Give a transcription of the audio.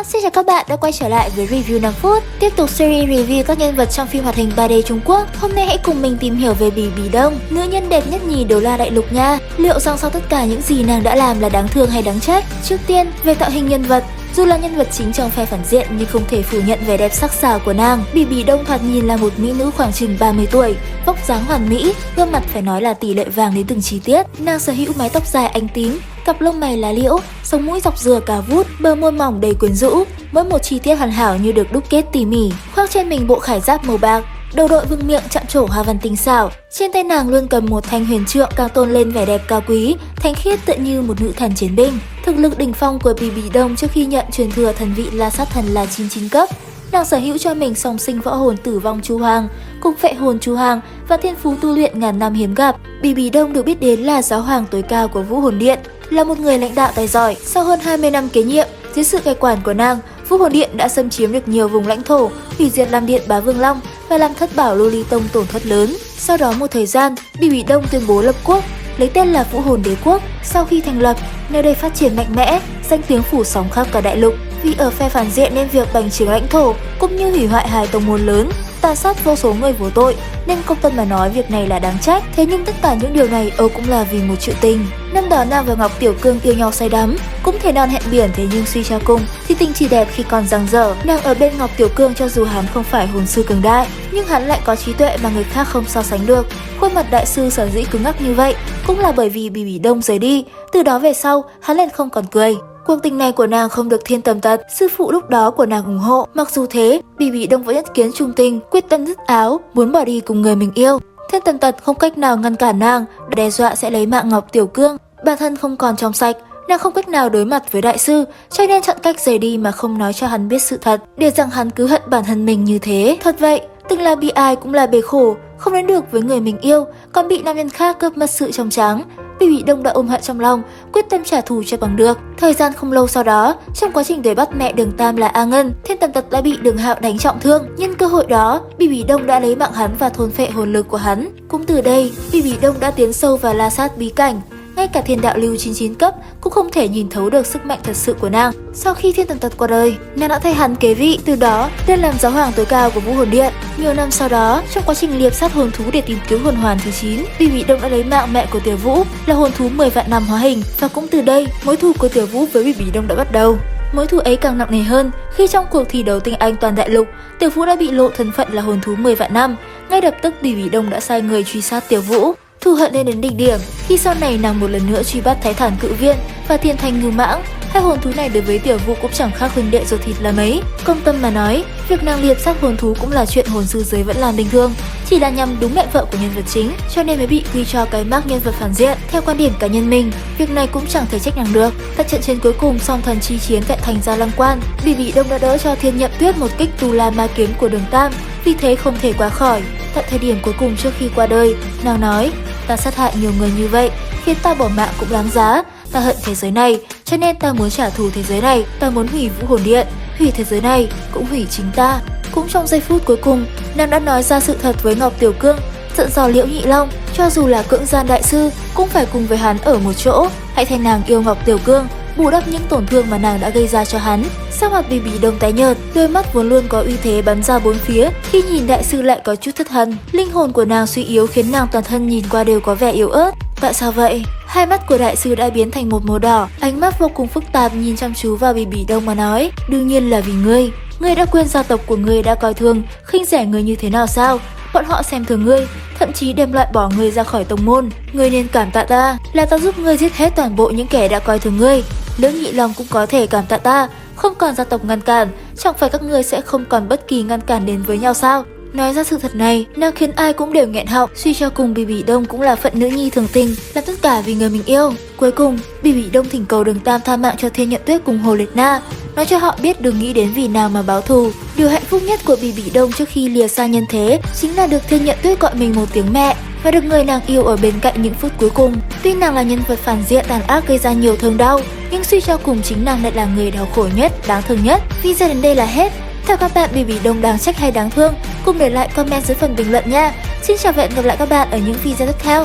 Xin chào các bạn đã quay trở lại với review 5 phút. Tiếp tục series review các nhân vật trong phim hoạt hình 3D Trung Quốc. Hôm nay hãy cùng mình tìm hiểu về Bì Bì Đông, nữ nhân đẹp nhất nhì Đô La Đại Lục nha. Liệu rằng sau tất cả những gì nàng đã làm là đáng thương hay đáng trách? Trước tiên, về tạo hình nhân vật. Dù là nhân vật chính trong phe phản diện nhưng không thể phủ nhận vẻ đẹp sắc sảo của nàng. Bì Bì Đông thoạt nhìn là một mỹ nữ khoảng chừng 30 tuổi, vóc dáng hoàn mỹ, gương mặt phải nói là tỷ lệ vàng đến từng chi tiết. Nàng sở hữu mái tóc dài ánh tím, cặp lông mày lá liễu, sống mũi dọc dừa cao vút, bờ môi mỏng đầy quyến rũ, mỗi một chi tiết hoàn hảo như được đúc kết tỉ mỉ. Khoác trên mình bộ khải giáp màu bạc, đầu đội vương miện chạm trổ hoa văn tinh xảo. Trên tay nàng luôn cầm một thanh huyền trượng càng tôn lên vẻ đẹp cao quý, thánh khiết tựa như một nữ thần chiến binh. Thực lực đỉnh phong của Bì Bì Đông trước khi nhận truyền thừa thần vị La Sát Thần là 99 cấp. Nàng sở hữu cho mình song sinh võ hồn Tử Vong Chu Hoàng, cùng phệ hồn Chu Hoàng và thiên phú tu luyện ngàn năm hiếm gặp. Bì Bì Đông được biết đến là giáo hoàng tối cao của Vũ Hồn Điện, là một người lãnh đạo tài giỏi. Sau hơn 20 năm kế nhiệm, dưới sự cai quản của nàng, Vũ Hồn Điện đã xâm chiếm được nhiều vùng lãnh thổ, hủy diệt Lam Điện Bá Vương Long và làm Thất Bảo Lô Ly Tông tổn thất lớn. Sau đó một thời gian, Bì Bì Đông tuyên bố lập quốc, lấy tên là Vũ Hồn Đế Quốc. Sau khi thành lập, nơi đây phát triển mạnh mẽ, danh tiếng phủ sóng khắp cả đại lục. Vì ở phe phản diện nên việc bành trướng lãnh thổ cũng như hủy hoại hai tông môn lớn, tàn sát vô số người vô tội, nên công tâm mà nói việc này là đáng trách. Thế nhưng tất cả những điều này cũng là vì một chuyện tình. Năm đó nàng và Ngọc Tiểu Cương yêu nhau say đắm, cũng thể non hẹn biển, thế nhưng suy cho cùng thì tình chỉ đẹp khi còn dang dở. Nàng ở bên Ngọc Tiểu Cương cho dù hắn không phải hồn sư cường đại, nhưng hắn lại có trí tuệ mà người khác không so sánh được. Khuôn mặt đại sư sở dĩ cứng ngắc như vậy cũng là bởi vì Bì Bì Đông rời đi, từ đó về sau hắn liền không còn cười. Cuộc tình này của nàng không được Thiên Tầm Tật, sư phụ lúc đó của nàng ủng hộ. Mặc dù thế, Bì Bì Đông vẫn nhất kiến trung tình, quyết tâm dứt áo, muốn bỏ đi cùng người mình yêu. Thiên Tầm Tật không cách nào ngăn cản nàng, đe dọa sẽ lấy mạng Ngọc Tiểu Cương. Bản thân không còn trong sạch, nàng không cách nào đối mặt với đại sư, cho nên chọn cách rời đi mà không nói cho hắn biết sự thật, để rằng hắn cứ hận bản thân mình như thế. Thật vậy, từng là bi ai cũng là bề khổ, không đến được với người mình yêu, còn bị nam nhân khác cướp mất sự trong trắng. Bì Bì Đông đã ôm hận trong lòng, quyết tâm trả thù cho bằng được. Thời gian không lâu sau đó, trong quá trình đuổi bắt mẹ Đường Tam là A Ngân, Thiên Tầm Tật đã bị Đường Hạo đánh trọng thương. Nhân cơ hội đó, Bì Bì Đông đã lấy mạng hắn và thôn phệ hồn lực của hắn. Cũng từ đây, Bì Bì Đông đã tiến sâu vào La Sát bí cảnh. Ngay cả Thiên Đạo Lưu 99 cấp cũng không thể nhìn thấu được sức mạnh thật sự của nàng. Sau khi Thiên Tầm Tật qua đời, nàng đã thay hắn kế vị, từ đó lên làm giáo hoàng tối cao của Vũ Hồn Điện. Nhiều năm sau đó, trong quá trình liệp sát hồn thú để tìm kiếm hồn hoàn thứ 9, Bì Bì Đông đã lấy mạng mẹ của Tiểu Vũ, là hồn thú 10 vạn năm hóa hình, và cũng từ đây, mối thù của Tiểu Vũ với Bì Bì Đông đã bắt đầu. Mối thù ấy càng nặng nề hơn khi trong cuộc thi đấu tinh anh toàn đại lục, Tiểu Vũ đã bị lộ thân phận là hồn thú 10 vạn năm. Ngay lập tức Bì Bì Đông đã sai người truy sát Tiểu Vũ. Thù hận lên đến đỉnh điểm khi sau này nàng một lần nữa truy bắt Thái Thản Cự Viên và Thiên Thanh Ngưu Mãng. Hai hồn thú này đối với Tiểu Vũ cũng chẳng khác huynh đệ ruột thịt là mấy. Công tâm mà nói, việc nàng liệp sát hồn thú cũng là chuyện hồn sư giới vẫn làm bình thường, chỉ là nhằm đúng mẹ vợ của nhân vật chính, cho nên mới bị quy cho cái mác nhân vật phản diện. Theo quan điểm cá nhân mình, việc này cũng chẳng thể trách nàng được. Tại trận chiến cuối cùng song thần chi chiến tại thành Gia Lăng Quan, Bì Bì Đông đã đỡ cho Thiên Nhậm Tuyết một kích Tu La Ma Kiếm của Đường Tam, vì thế không thể qua khỏi. Tại thời điểm cuối cùng trước khi qua đời, nàng nói: "Ta sát hại nhiều người như vậy, khiến ta bỏ mạng cũng đáng giá. Ta hận thế giới này, cho nên ta muốn trả thù thế giới này. Ta muốn hủy Vũ Hồn Điện, hủy thế giới này, cũng hủy chính ta." Cũng trong giây phút cuối cùng, nàng đã nói ra sự thật với Ngọc Tiểu Cương, giận dò Liễu Nhị Long, cho dù là cưỡng gian đại sư cũng phải cùng với hắn ở một chỗ. Hãy thay nàng yêu Ngọc Tiểu Cương, bù đắp những tổn thương mà nàng đã gây ra cho hắn. Sắc mặt Bì Bì Đông tái nhợt, đôi mắt vốn luôn có uy thế bắn ra bốn phía, khi nhìn đại sư lại có chút thất thần. Linh hồn của nàng suy yếu khiến nàng toàn thân nhìn qua đều có vẻ yếu ớt. Tại sao vậy? Hai mắt của đại sư đã biến thành một màu đỏ, ánh mắt vô cùng phức tạp nhìn chăm chú vào Bì Bì Đông mà nói: "Đương nhiên là vì ngươi. Ngươi đã quên gia tộc của ngươi đã coi thường, khinh rẻ ngươi như thế nào sao? Bọn họ xem thường ngươi, thậm chí đem loại bỏ ngươi ra khỏi tông môn. Ngươi nên cảm tạ ta, là ta giúp ngươi giết hết toàn bộ những kẻ đã coi thường ngươi. Liễu Nhị Long cũng có thể cảm tạ ta, không còn gia tộc ngăn cản, chẳng phải các ngươi sẽ không còn bất kỳ ngăn cản đến với nhau sao?" Nói ra sự thật này, nàng khiến ai cũng đều nghẹn họng. Suy cho cùng, Bì Bì Đông cũng là phận nữ nhi thường tình, làm tất cả vì người mình yêu. Cuối cùng, Bì Bì Đông thỉnh cầu Đường Tam tha mạng cho Thiên Nhậm Tuyết cùng Hồ Liệt Na, nói cho họ biết đừng nghĩ đến vì nào mà báo thù. Điều hạnh phúc nhất của Bì Bì Đông trước khi lìa xa nhân thế chính là được Thiên Nhậm Tuyết gọi mình một tiếng mẹ và được người nàng yêu ở bên cạnh những phút cuối cùng. Tuy nàng là nhân vật phản diện tàn ác gây ra nhiều thương đau, nhưng suy cho cùng chính nàng lại là người đau khổ nhất, đáng thương nhất. Video đến đây là hết. Theo các bạn, Bì Bì Đông đáng trách hay đáng thương? Cùng để lại comment dưới phần bình luận nha. Xin chào và hẹn gặp lại các bạn ở những video tiếp theo.